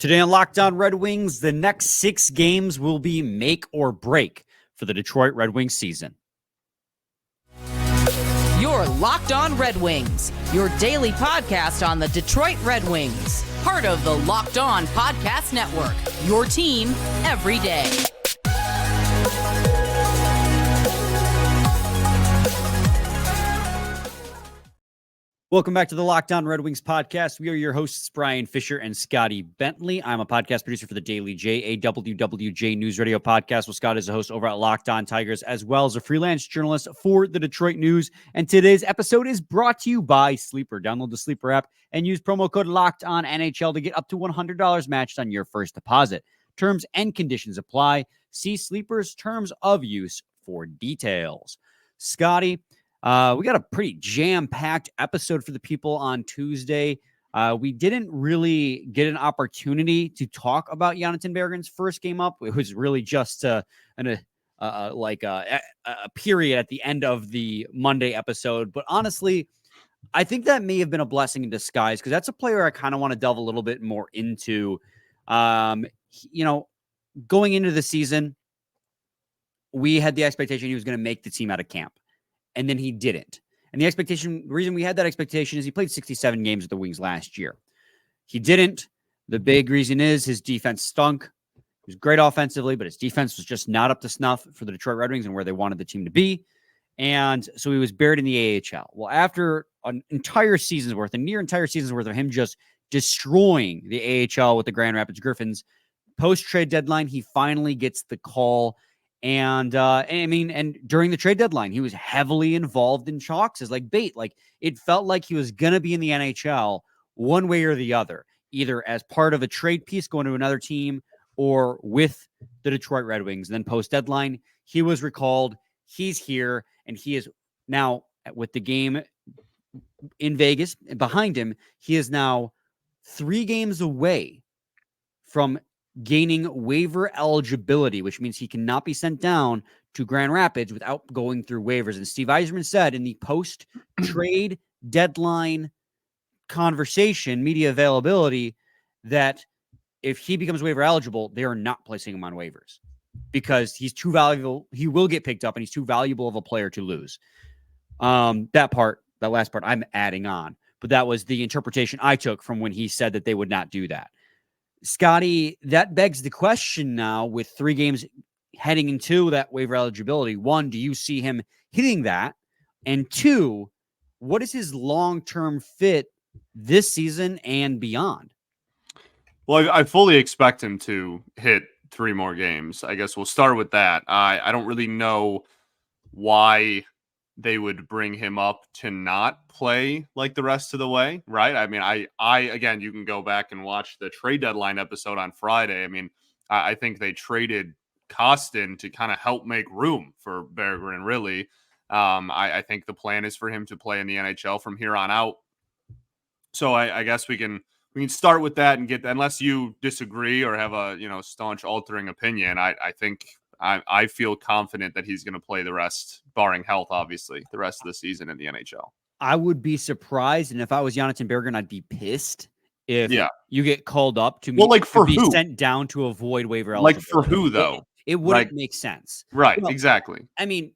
Today on Locked On Red Wings, the next 6 games will be make or break for the Detroit Red Wings season. You're Locked On Red Wings, your daily podcast on the Detroit Red Wings. Part of the Locked On Podcast Network, your team every day. Welcome back to the Locked On Red Wings podcast. We are your hosts, Brian Fisher and Scotty Bentley. I'm a podcast producer for the Daily JAWWJ News Radio podcast. Well, Scott is a host over at Locked On Tigers, as well as a freelance journalist for the Detroit News. And today's episode is brought to you by Sleeper. Download the Sleeper app and use promo code Locked On NHL to get up to $100 matched on your first deposit. Terms and conditions apply. See Sleeper's terms of use for details. Scotty, we got a pretty jam-packed episode for the people on Tuesday. We didn't really get an opportunity to talk about Jonatan Berggren's first game up. It was really just a period at the end of the Monday episode. But honestly, I think that may have been a blessing in disguise because that's a player I kind of want to delve a little bit more into. Going into the season, we had the expectation he was going to make the team out of camp. And then he didn't. And the reason we had that expectation is he played 67 games with the Wings last year. He didn't. The big reason is his defense stunk. He was great offensively, but his defense was just not up to snuff for the Detroit Red Wings and where they wanted the team to be. And so he was buried in the AHL. Well, after a near entire season's worth of him just destroying the AHL with the Grand Rapids Griffins, post-trade deadline, he finally gets the call. And during the trade deadline, he was heavily involved in chalks as like bait. Like it felt like he was going to be in the NHL one way or the other, either as part of a trade piece going to another team or with the Detroit Red Wings. And then post deadline, he was recalled. He's here and he is now with the game in Vegas behind him. He is now 3 games away from gaining waiver eligibility, which means he cannot be sent down to Grand Rapids without going through waivers. And Steve Yzerman said in the post-trade deadline conversation, media availability, that if he becomes waiver eligible, they are not placing him on waivers because he's too valuable. He will get picked up and he's too valuable of a player to lose. That last part I'm adding on, but that was the interpretation I took from when he said that they would not do that. Scotty, that begs the question now with 3 games heading into that waiver eligibility. 1, do you see him hitting that? And 2, what is his long-term fit this season and beyond? Well, I fully expect him to hit 3 more games. I guess we'll start with that. I don't really know why they would bring him up to not play like the rest of the way, right? I mean, again, you can go back and watch the trade deadline episode on Friday. I mean, I think they traded Kostin to kind of help make room for Berggren, really. I think the plan is for him to play in the NHL from here on out. So I guess we can start with that and get, unless you disagree or have a, staunch altering opinion, I think I feel confident that he's going to play the rest, barring health, obviously, the rest of the season in the NHL. I would be surprised, and if I was Jonatan Berggren, I'd be pissed if you get called up to be sent down to avoid waiver eligibility. Like for who, though? It wouldn't make sense. Right, exactly. I mean,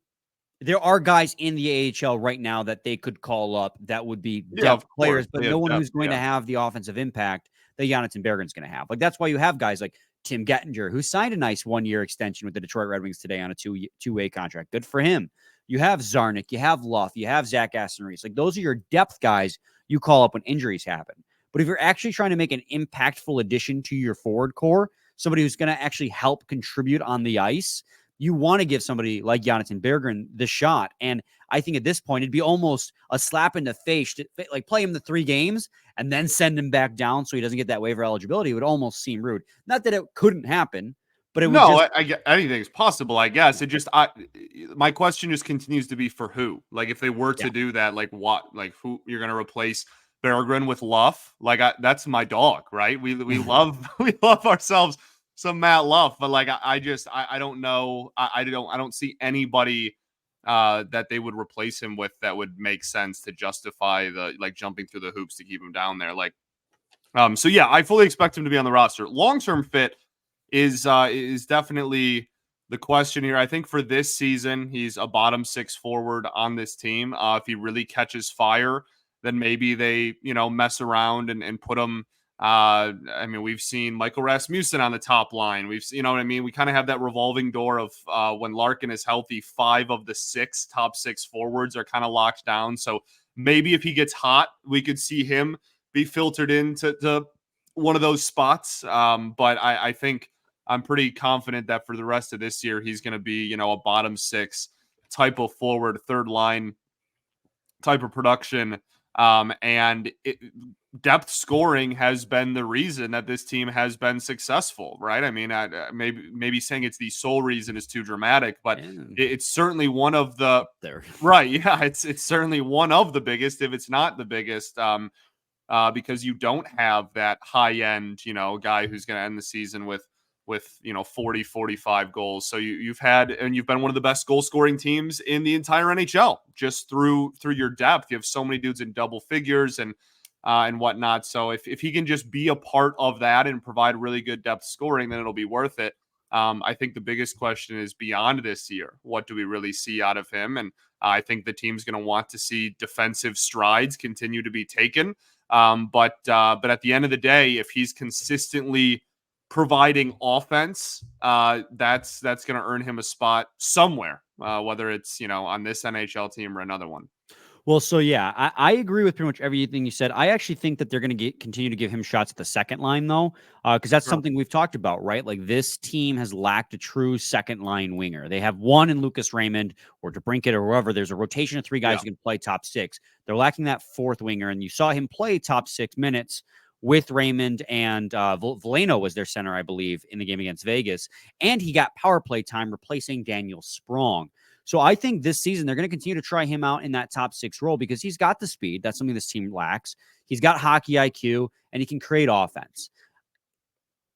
there are guys in the AHL right now that they could call up that would be depth players, but no one who's going to have the offensive impact that Jonatan Berggren's going to have. Like that's why you have guys like Tim Gettinger, who signed a nice 1-year extension with the Detroit Red Wings today on a two-way contract. Good for him. You have Zarnik, you have Luff, you have Zach Aston-Reese. Like those are your depth guys you call up when injuries happen. But if you're actually trying to make an impactful addition to your forward core, somebody who's going to actually help contribute on the ice, you want to give somebody like Jonatan Berggren the shot. And I think at this point, it'd be almost a slap in the face to like play him the 3 games and then send him back down so he doesn't get that waiver eligibility. It would almost seem rude. Not that it couldn't happen, but it would anything's possible, I guess. It just, my question just continues to be for who? Like if they were to do that, like what, like who you're going to replace Berggren with Luff? Like that's my dog, right? We love ourselves some Matt Luff, but like I don't know. I don't see anybody that they would replace him with that would make sense to justify the like jumping through the hoops to keep him down there. Like So yeah, I fully expect him to be on the roster. Long-term fit is definitely the question here. I think for this season, he's a bottom 6 forward on this team. If he really catches fire, then maybe they, mess around and put him. I mean, we've seen Michael Rasmussen on the top line. You know what I mean? We kind of have that revolving door of when Larkin is healthy, 5 of the 6 top 6 forwards are kind of locked down. So maybe if he gets hot, we could see him be filtered into one of those spots. But I think I'm pretty confident that for the rest of this year, he's going to be, a bottom 6 type of forward, third line type of production. Depth scoring has been the reason that this team has been successful, right? I mean, maybe saying it's the sole reason is too dramatic, but it's certainly one of the right. Yeah, it's certainly one of the biggest, if it's not the biggest, because you don't have that high end, guy who's going to end the season with 40, 45 goals. So you've been one of the best goal scoring teams in the entire NHL just through your depth. You have so many dudes in double figures and whatnot. So if he can just be a part of that and provide really good depth scoring, then it'll be worth it. I think the biggest question is beyond this year, what do we really see out of him? And I think the team's going to want to see defensive strides continue to be taken. But at the end of the day, if he's consistently providing offense, that's going to earn him a spot somewhere, whether it's, on this NHL team or another one. Well, so yeah, I agree with pretty much everything you said. I actually think that they're going to continue to give him shots at the second line, though, because that's something we've talked about, right? Like this team has lacked a true second line winger. They have one in Lucas Raymond or DeBrincat or whoever. There's a rotation of 3 guys who can play top 6. They're lacking that fourth winger, and you saw him play top 6 minutes with Raymond, and Veleno was their center, I believe, in the game against Vegas, and he got power play time replacing Daniel Sprong. So I think this season they're going to continue to try him out in that top 6 role because he's got the speed. That's something this team lacks. He's got hockey IQ, and he can create offense.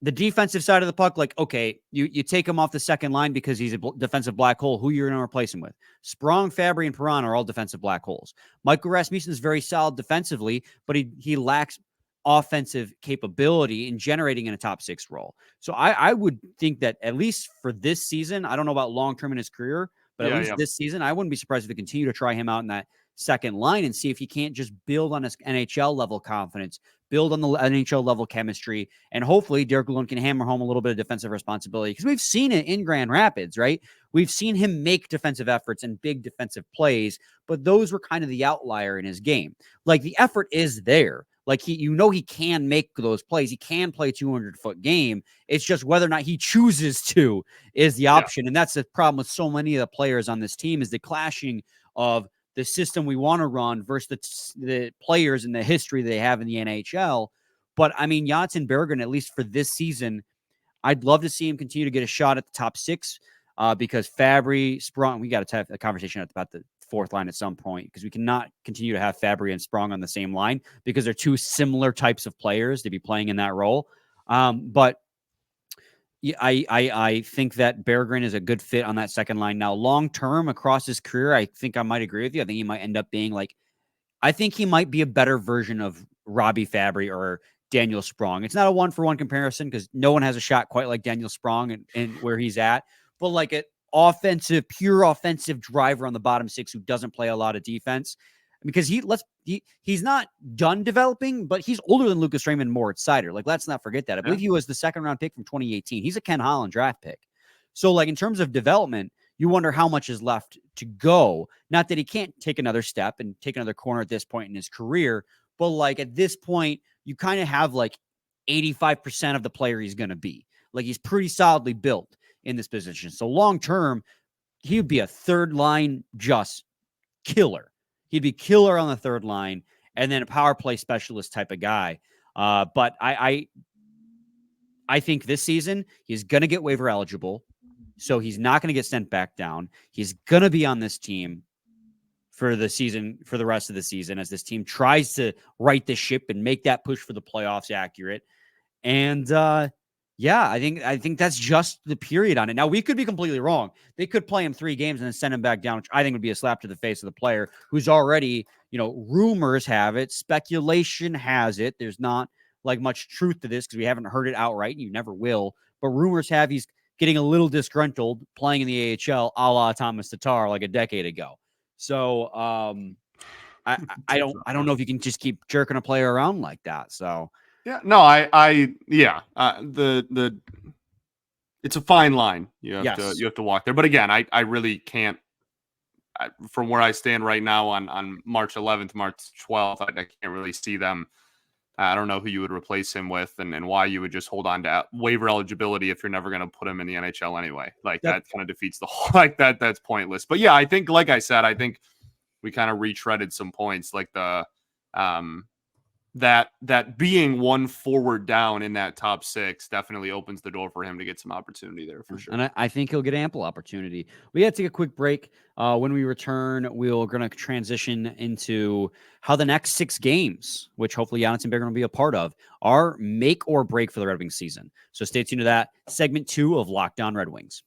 The defensive side of the puck, like, okay, you take him off the second line because he's a defensive black hole. Who you're going to replace him with? Sprong, Fabry, and Perron are all defensive black holes. Michael Rasmussen is very solid defensively, but he lacks offensive capability in generating in a top 6 role. So I would think that at least for this season, I don't know about long-term in his career, but at least this season, I wouldn't be surprised if they continue to try him out in that second line and see if he can't just build on his NHL level confidence, build on the NHL level chemistry, and hopefully Derek Lund can hammer home a little bit of defensive responsibility because we've seen it in Grand Rapids, right? We've seen him make defensive efforts and big defensive plays, but those were kind of the outlier in his game. Like the effort is there. Like he can make those plays. He can play a 200-foot game. It's just whether or not he chooses to is the option. And that's the problem with so many of the players on this team is the clashing of the system we want to run versus the players and the history they have in the NHL. But I mean, Jonatan Berggren, at least for this season, I'd love to see him continue to get a shot at the top 6 because Fabry, Sprong, we got to have a conversation about the fourth line at some point because we cannot continue to have Fabry and Sprong on the same line because they're 2 similar types of players to be playing in that role. But I think that Berggren is a good fit on that second line. Now, long-term across his career, I think I might agree with you. I think he might end up being I think he might be a better version of Robbie Fabry or Daniel Sprong. It's not a 1-for-1 comparison because no one has a shot quite like Daniel Sprong and where he's at, but like it, pure offensive driver on the bottom 6 who doesn't play a lot of defense because he's not done developing, but he's older than Lucas Raymond, Moritz Seider. Like, let's not forget that. I believe he was the 2nd-round pick from 2018. He's a Ken Holland draft pick. So like in terms of development, you wonder how much is left to go. Not that he can't take another step and take another corner at this point in his career, but like at this point, you kind of have like 85% of the player he's going to be. Like he's pretty solidly built in this position. So long-term, he would be a third line just killer. He'd be killer on the third line and then a power play specialist type of guy. But I think this season he's going to get waiver eligible. So he's not going to get sent back down. He's going to be on this team for the season, for the rest of the season, as this team tries to right the ship and make that push for the playoffs accurate. And, yeah, I think that's just the period on it. Now, we could be completely wrong. They could play him 3 games and then send him back down, which I think would be a slap to the face of the player who's already, rumors have it, speculation has it. There's not like much truth to this because we haven't heard it outright, and you never will. But rumors have he's getting a little disgruntled playing in the AHL, a la Thomas Tatar, like a decade ago. So I don't know if you can just keep jerking a player around like that. So yeah, no, it's a fine line. You have to walk there. But again, I really can't. From where I stand right now on March 11th, March 12th, I can't really see them. I don't know who you would replace him with and why you would just hold on to waiver eligibility if you're never going to put him in the NHL anyway. Like that kind of defeats the whole, like that's pointless. But yeah, I think, like I said, I think we kind of retreaded some points, like the that being one forward down in that top six definitely opens the door for him to get some opportunity there for sure. And I think he'll get ample opportunity. We got to take a quick break. When we return, we're going to transition into how the next 6 games, which hopefully Jonatan Berggren will be a part of, are make or break for the Red Wings season. So stay tuned to that. Segment 2 of Locked On Red Wings.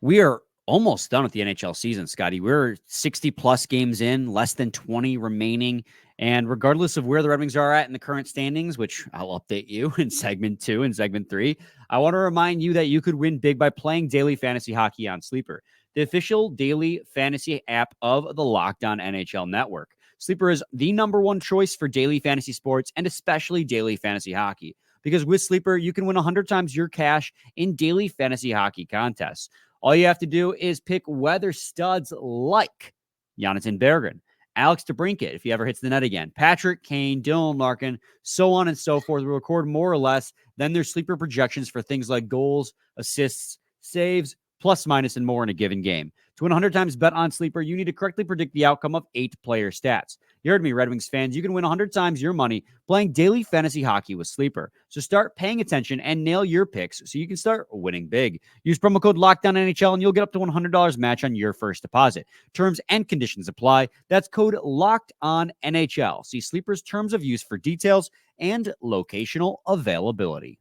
We are almost done with the NHL season, Scotty. We're 60-plus games in, less than 20 remaining. And regardless of where the Red Wings are at in the current standings, which I'll update you in segment 2 and segment 3, I want to remind you that you could win big by playing daily fantasy hockey on Sleeper, the official daily fantasy app of the Locked On NHL Network. Sleeper is the number one choice for daily fantasy sports and especially daily fantasy hockey. Because with Sleeper, you can win 100 times your cash in daily fantasy hockey contests. All you have to do is pick weather studs like Jonatan Berggren, Alex DeBrincat, if he ever hits the net again, Patrick Kane, Dylan Larkin, so on and so forth. We'll record more or less than their sleeper projections for things like goals, assists, saves, plus, minus, and more in a given game. To win 100 times bet on Sleeper, you need to correctly predict the outcome of 8 player stats. You heard me, Red Wings fans. You can win 100 times your money playing daily fantasy hockey with Sleeper. So start paying attention and nail your picks so you can start winning big. Use promo code LOCKDOWNNHL and you'll get up to $100 match on your first deposit. Terms and conditions apply. That's code LOCKEDONNHL. See Sleeper's terms of use for details and locational availability.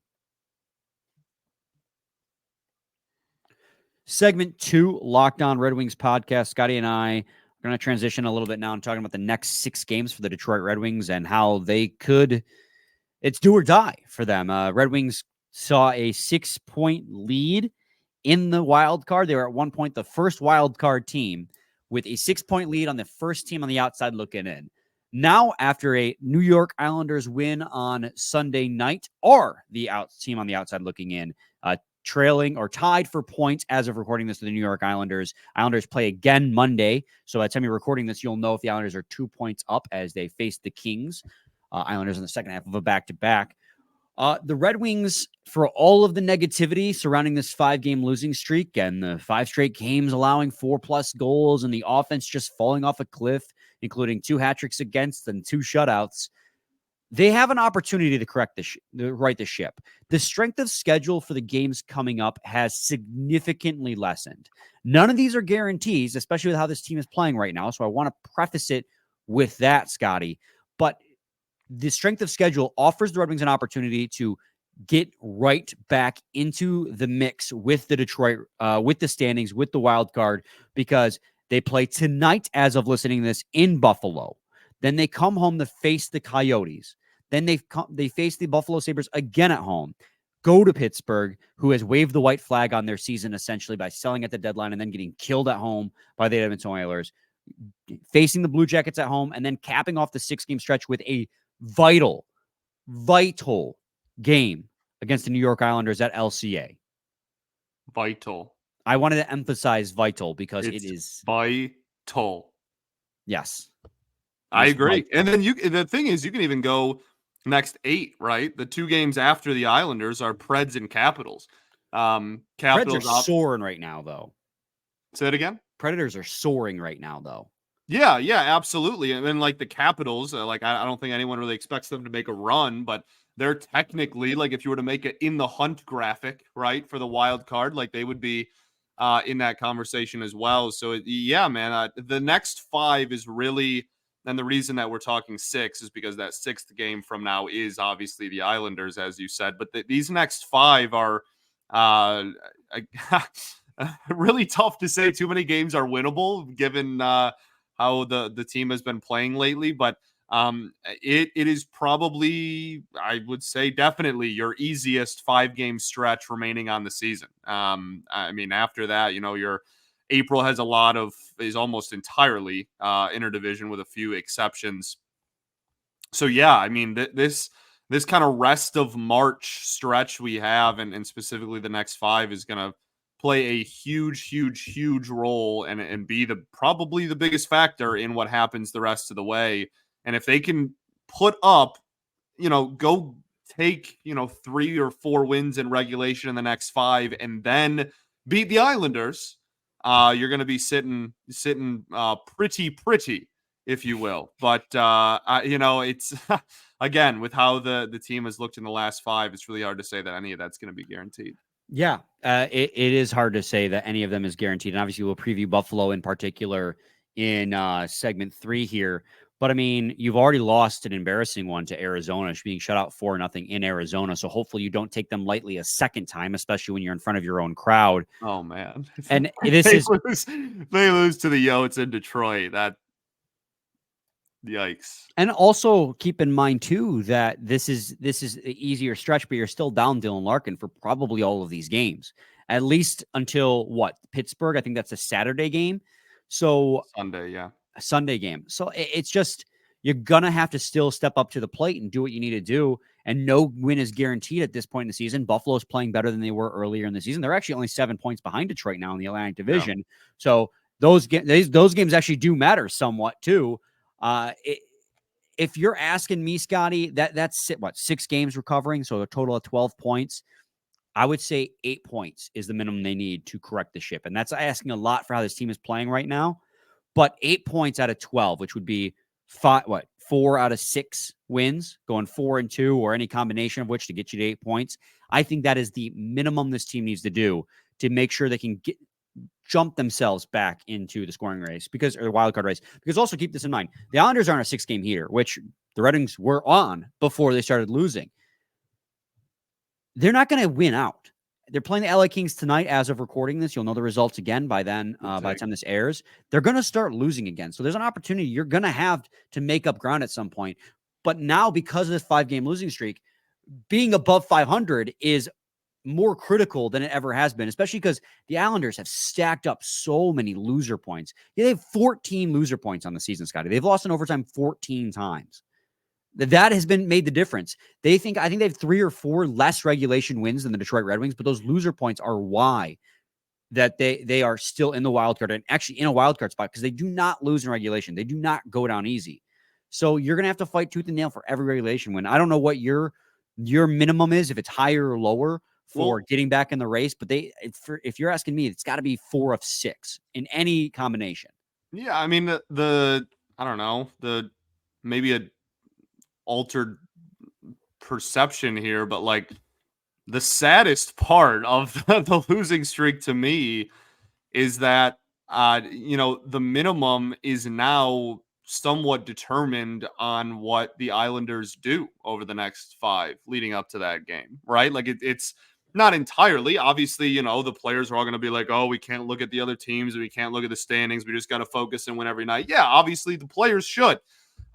Segment 2, Locked On Red Wings podcast. Scotty and I are going to transition a little bit now and talking about the next 6 games for the Detroit Red Wings and how they could, it's do or die for them. Red Wings saw a 6-point lead in the wild card. They were at one point the first wild card team with a 6-point lead on the first team on the outside looking in. Now, after a New York Islanders win on Sunday night, are the team on the outside looking in, trailing or tied for points as of recording this to the New York Islanders. Islanders play again Monday. So by the time you're recording this, you'll know if the Islanders are 2 points up as they face the Kings. Islanders in the second half of a back-to-back. The Red Wings, for all of the negativity surrounding this 5-game losing streak and the 5 straight games allowing 4+ goals and the offense just falling off a cliff, including 2 hat-tricks against and 2 shutouts, they have an opportunity to right the ship. The strength of schedule for the games coming up has significantly lessened. None of these are guarantees, especially with how this team is playing right now. So I want to preface it with that, Scotty. But the strength of schedule offers the Red Wings an opportunity to get right back into the mix with the Detroit, with the standings, with the wild card, because they play tonight, as of listening to this, in Buffalo. Then they come home to face the Coyotes. Then they face the Buffalo Sabres again at home, go to Pittsburgh, who has waved the white flag on their season essentially by selling at the deadline and then getting killed at home by the Edmonton Oilers, facing the Blue Jackets at home, and then capping off the 6-game stretch with a vital game against the New York Islanders at LCA. Vital. I wanted to emphasize vital because it is vital. Yes. I agree. And then the thing is, you can even go next 8, right? The 2 games after the Islanders are Preds and Capitals. Capitals are soaring right now, though. Say it again? Predators are soaring right now, though. Yeah, absolutely. And then, like, the Capitals, I don't think anyone really expects them to make a run, but they're technically, like, if you were to make it in the hunt graphic, right, for the wild card, like, they would be in that conversation as well. So, yeah, man, the next 5 is really... And the reason that we're talking 6 is because that 6th game from now is obviously the Islanders, as you said. But these next 5 are really tough to say. Too many games are winnable given how the team has been playing lately. But It is probably, I would say, definitely your easiest 5-game stretch remaining on the season. I mean, after that, your April is almost entirely interdivision with a few exceptions. So yeah, I mean, this kind of rest of March stretch we have, and specifically the next 5, is going to play a huge role and be probably the biggest factor in what happens the rest of the way. And if they can put up, go take, 3 or 4 wins in regulation in the next 5 and then beat the Islanders, you're going to be sitting pretty, if you will. But, it's again, with how the team has looked in the last 5, it's really hard to say that any of that's going to be guaranteed. Yeah, it is hard to say that any of them is guaranteed. And obviously, we'll preview Buffalo in particular in segment 3 here. But I mean, you've already lost an embarrassing one to Arizona, being shut out 4-0 in Arizona. So hopefully you don't take them lightly a second time, especially when you're in front of your own crowd. Oh man. And they lose to the Yotes in Detroit. That yikes. And also keep in mind too that this is the easier stretch, but you're still down Dylan Larkin for probably all of these games, at least until Pittsburgh. I think that's a Saturday game. So Sunday, yeah. A Sunday game. So it's just, you're going to have to still step up to the plate and do what you need to do. And no win is guaranteed at this point in the season. Buffalo's playing better than they were earlier in the season. They're actually only 7 points behind Detroit now in the Atlantic Division. Yeah. So those games actually do matter somewhat too. If you're asking me, Scotty, that's 6 games recovering. So a total of 12 points. I would say 8 points is the minimum they need to correct the ship. And that's asking a lot for how this team is playing right now. But 8 points out of 12, which would be 4 out of 6 wins, going 4-2, or any combination of which to get you to 8 points. I think that is the minimum this team needs to do to make sure they can jump themselves back into the scoring race or the wild card race. Because also keep this in mind, the Islanders are on a 6-game heater, which the Red Wings were on before they started losing. They're not going to win out. They're playing the LA Kings tonight as of recording this. You'll know the results again by then, by the time this airs. They're going to start losing again. So there's an opportunity you're going to have to make up ground at some point. But now, because of this 5-game losing streak, being above 500 is more critical than it ever has been, especially because the Islanders have stacked up so many loser points. Yeah, they have 14 loser points on the season, Scotty. They've lost in overtime 14 times. That has made the difference. I think they have 3 or 4 less regulation wins than the Detroit Red Wings, but those loser points are why that they are still in the wild card, and actually in a wild card spot, because they do not lose in regulation. They do not go down easy. So you're going to have to fight tooth and nail for every regulation win. I don't know what your minimum is, if it's higher or lower for getting back in the race, but if you're asking me, it's got to be 4 of 6 in any combination. Yeah, I mean, I don't know, maybe a altered perception here, but like the saddest part of the losing streak to me is that the minimum is now somewhat determined on what the Islanders do over the next 5 leading up to that game, right? Like it's not entirely, obviously, the players are all going to be like, oh, we can't look at the other teams, we can't look at the standings, we just got to focus and win every night. Yeah, obviously the players should,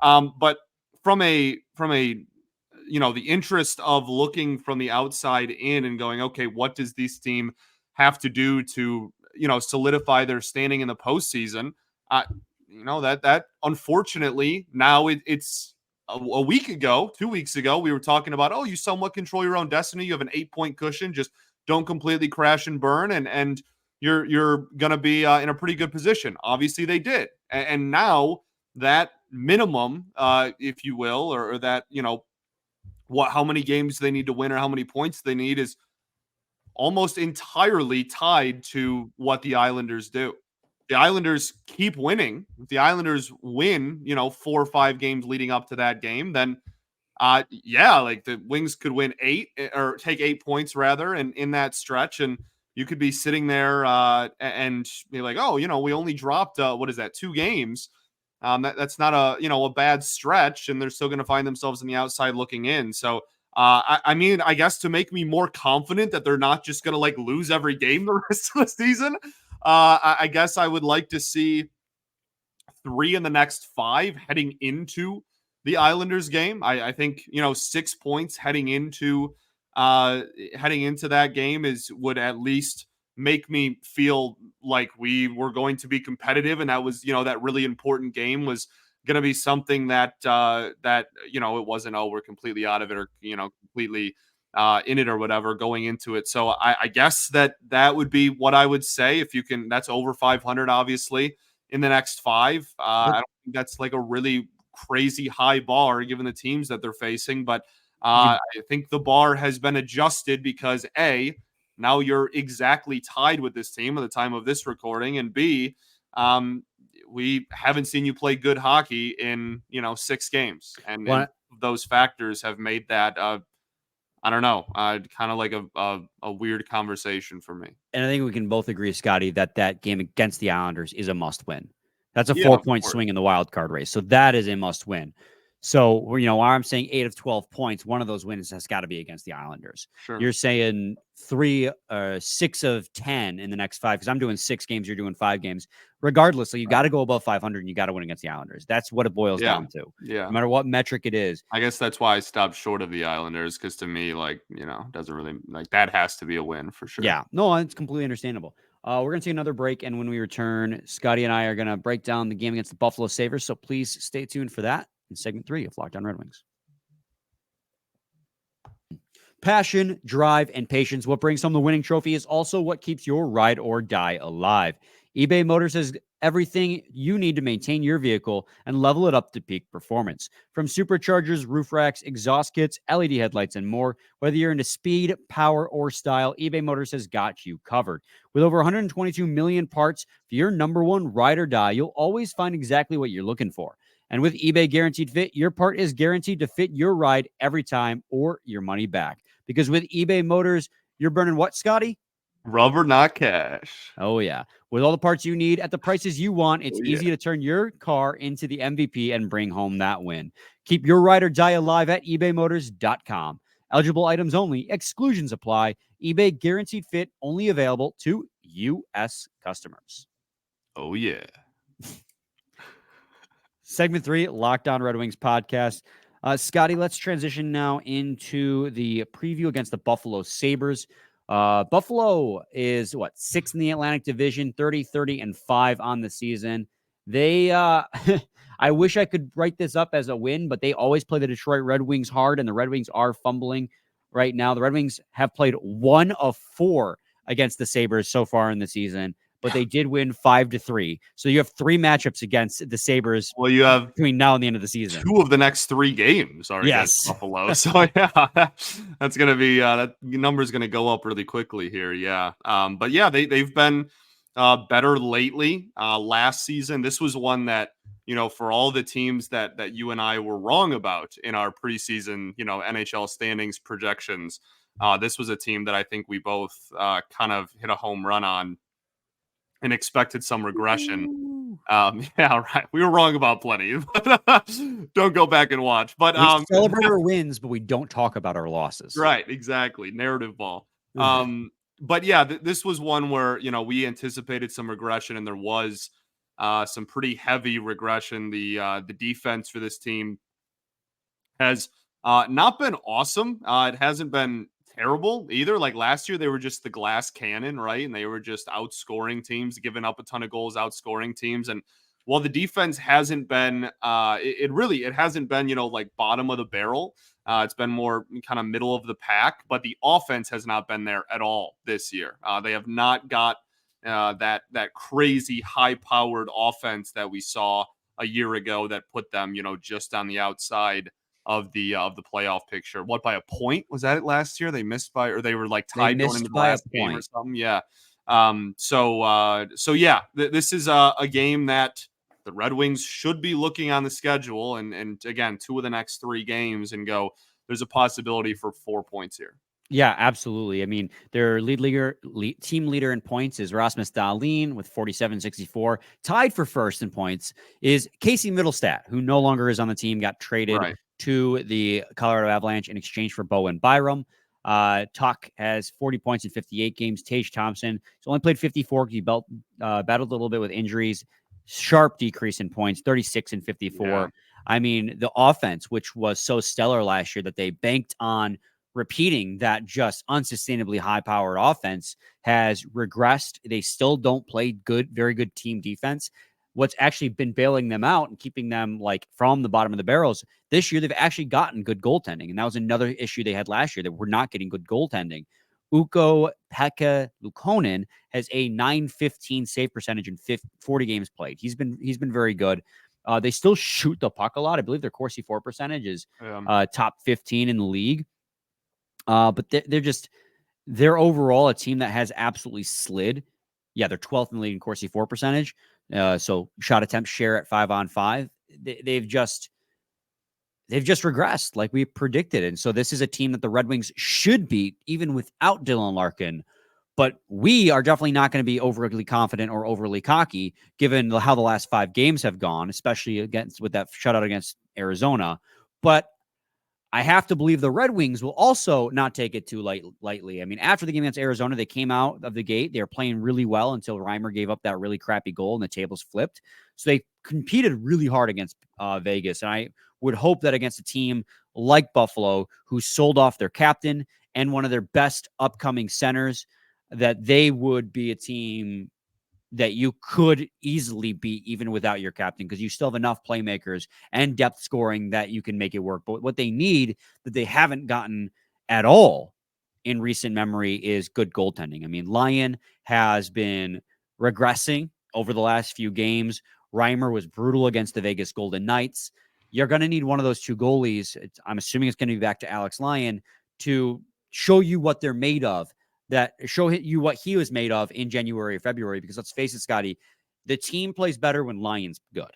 but from a the interest of looking from the outside in and going, okay, what does this team have to do to solidify their standing in the postseason? That unfortunately now it's a week ago, 2 weeks ago, we were talking about, oh, you somewhat control your own destiny. You have an 8-point cushion. Just don't completely crash and burn, and you're gonna be in a pretty good position. Obviously, they did, and now that minimum, if you will, or that, how many games they need to win or how many points they need is almost entirely tied to what the Islanders do. The Islanders keep winning. If the Islanders win, 4 or 5 games leading up to that game, then like the Wings could win 8 or take 8 points rather, and in that stretch, and you could be sitting there and be like, oh, we only dropped 2 games. That's not a bad stretch, and they're still going to find themselves on the outside looking in. So, I mean, I guess to make me more confident that they're not just going to lose every game the rest of the season, I guess I would like to see 3 in the next 5 heading into the Islanders game. I think, 6 points heading into that game would at least make me feel like we were going to be competitive. And that was, that really important game was going to be something that it wasn't, oh, we're completely out of it or, completely in it or whatever going into it. So I guess that would be what I would say. If you can, that's over 500, obviously, in the next 5. I don't think that's like a really crazy high bar given the teams that they're facing. But I think the bar has been adjusted because now you're exactly tied with this team at the time of this recording, and B, we haven't seen you play good hockey in 6 games, and those factors have made that I don't know, kind of like a weird conversation for me. And I think we can both agree, Scotty, that game against the Islanders is a must win. That's a 4-point swing in the wild card race, so that is a must win. So, while I'm saying 8 of 12 points, one of those wins has got to be against the Islanders. Sure. You're saying 6 of 10 in the next 5, because I'm doing 6 games, you're doing 5 games. Regardless, so you got to go above 500 and you got to win against the Islanders. That's what it boils down to. Yeah. No matter what metric it is. I guess that's why I stopped short of the Islanders, because to me, doesn't really, that has to be a win for sure. Yeah. No, it's completely understandable. We're going to take another break, and when we return, Scotty and I are going to break down the game against the Buffalo Sabres, so please stay tuned for that in segment 3 of Locked On Red Wings. Passion, drive, and patience. What brings home the winning trophy is also what keeps your ride or die alive. eBay Motors has everything you need to maintain your vehicle and level it up to peak performance. From superchargers, roof racks, exhaust kits, LED headlights, and more, whether you're into speed, power, or style, eBay Motors has got you covered. With over 122 million parts for your number one ride or die, you'll always find exactly what you're looking for. And with eBay Guaranteed Fit, your part is guaranteed to fit your ride every time or your money back. Because with eBay Motors, you're burning what, Scotty? Rubber, not cash. Oh, yeah. With all the parts you need at the prices you want, it's easy to turn your car into the MVP and bring home that win. Keep your ride or die alive at ebaymotors.com. Eligible items only. Exclusions apply. eBay Guaranteed Fit only available to U.S. customers. Oh, yeah. Segment 3, Locked On Red Wings podcast. Scotty, let's transition now into the preview against the Buffalo Sabres. Buffalo is 6th in the Atlantic Division, 30-30-5 on the season. They, I wish I could write this up as a win, but they always play the Detroit Red Wings hard, and the Red Wings are fumbling right now. The Red Wings have played 1 of 4 against the Sabres so far in the season, but they did win 5-3. So you have 3 matchups against the Sabres. Well, you have between now and the end of the season. 2 of the next 3 games are against Buffalo. So yeah, that's going to be that number is going to go up really quickly here. Yeah. But yeah, they've been better lately. Last season, this was one that, for all the teams that you and I were wrong about in our preseason, NHL standings projections, this was a team that I think we both kind of hit a home run on and expected some regression. Yeah, right. We were wrong about plenty. Don't go back and watch. But we celebrate our wins, but we don't talk about our losses. Right, exactly. Narrative ball. But yeah, this was one where we anticipated some regression, and there was some pretty heavy regression. The defense for this team has not been awesome. It hasn't been terrible either. Like last year, they were just the glass cannon, right? And they were just outscoring teams, giving up a ton of goals, outscoring teams. And while the defense hasn't been, it hasn't been, like bottom of the barrel. It's been more kind of middle of the pack, but the offense has not been there at all this year. They have not got that crazy high-powered offense that we saw a year ago that put them, just on the outside of the playoff picture. What, by a point? Was that it last year? They missed by, or they were like tied going into the last game or something. Yeah. So yeah, this is a game that the Red Wings should be looking on the schedule. And again, 2 of the next 3 games and go, there's a possibility for 4 points here. Yeah, absolutely. I mean, their team leader in points is Rasmussen Dahlin with 47-64. Tied for first in points is Casey Middlestat, who no longer is on the team, got traded to the Colorado Avalanche in exchange for Bowen Byram. Tuck has 40 points in 58 games. Tage Thompson has only played 54 because he battled a little bit with injuries. Sharp decrease in points, 36 and 54. I mean, the offense, which was so stellar last year that they banked on repeating that just unsustainably high-powered offense, has regressed. They still don't play very good team defense. What's actually been bailing them out and keeping them like from the bottom of the barrels this year, they've actually gotten good goaltending. And that was another issue they had last year, that we're not getting good goaltending. Ukko-Pekka Luukkonen has a .915 save percentage in 40 games played. He's been very good. They still shoot the puck a lot. I believe their Corsi for percentage is top 15 in the league. But they're overall a team that has absolutely slid. Yeah, they're 12th in the league in Corsi for percentage. So shot attempt share at 5-on-5. They've just regressed like we predicted. And so this is a team that the Red Wings should beat even without Dylan Larkin. But we are definitely not going to be overly confident or overly cocky given how the last 5 games have gone, especially with that shutout against Arizona. But I have to believe the Red Wings will also not take it too lightly. I mean, after the game against Arizona, they came out of the gate. They were playing really well until Reimer gave up that really crappy goal and the tables flipped. So they competed really hard against Vegas. And I would hope that against a team like Buffalo, who sold off their captain and one of their best upcoming centers, that they would be a team that you could easily beat even without your captain, because you still have enough playmakers and depth scoring that you can make it work. But what they need that they haven't gotten at all in recent memory is good goaltending. I mean, Lyon has been regressing over the last few games. Reimer was brutal against the Vegas Golden Knights. You're going to need one of those two goalies. I'm assuming it's going to be back to Alex Lyon to show you what they're made of. That show you what he was made of in January or February, because let's face it, Scotty, the team plays better when Lyon's good.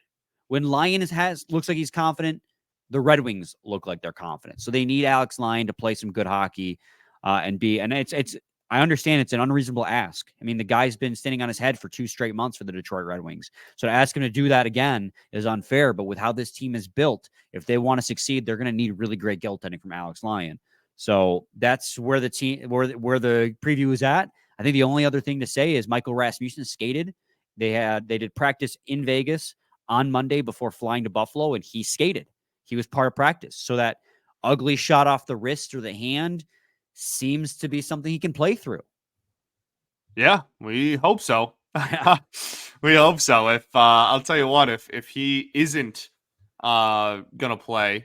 When Lyon looks like he's confident, the Red Wings look like they're confident. So they need Alex Lyon to play some good hockey and it's I understand it's an unreasonable ask. I mean, the guy's been standing on his head for 2 straight months for the Detroit Red Wings. So to ask him to do that again is unfair, but with how this team is built, if they want to succeed, they're going to need really great goaltending from Alex Lyon. So that's where the team, where the preview is at. I think the only other thing to say is Michael Rasmussen skated. They did practice in Vegas on Monday before flying to Buffalo, and he skated. He was part of practice. So that ugly shot off the wrist or the hand seems to be something he can play through. Yeah, we hope so. We hope so. If I'll tell you what, if he isn't gonna play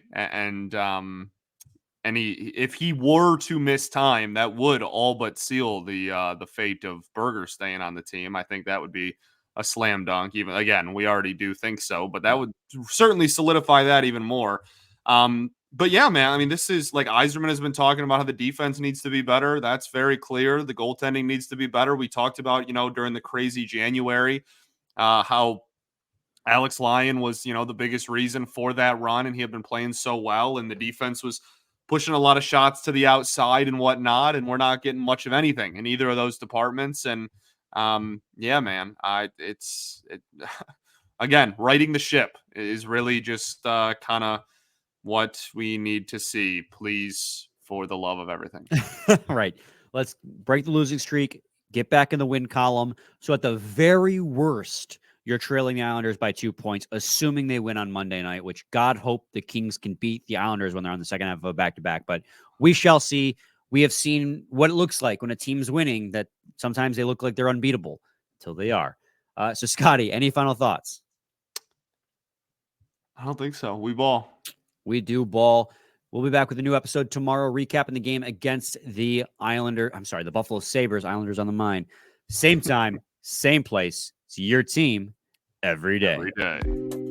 if he were to miss time, that would all but seal the fate of Berger staying on the team. I think that would be a slam dunk. Even again, we already do think so, but that would certainly solidify that even more. But yeah, man, I mean, this is like Yzerman has been talking about how the defense needs to be better. That's very clear. The goaltending needs to be better. We talked about, during the crazy January, how Alex Lyon was, the biggest reason for that run, and he had been playing so well, and the defense was pushing a lot of shots to the outside and whatnot, and we're not getting much of anything in either of those departments. And yeah, man, again, righting the ship is really just kind of what we need to see, please, for the love of everything. Right. Let's break the losing streak, get back in the win column. So at the very worst, you're trailing the Islanders by 2 points, assuming they win on Monday night, which God hope the Kings can beat the Islanders when they're on the second half of a back-to-back. But we shall see. We have seen what it looks like when a team's winning, that sometimes they look like they're unbeatable until they are. So, Scotty, any final thoughts? I don't think so. We ball. We do ball. We'll be back with a new episode tomorrow, recapping the game against the Buffalo Sabres. Islanders on the mind. Same time, same place. It's your team every day. Every day.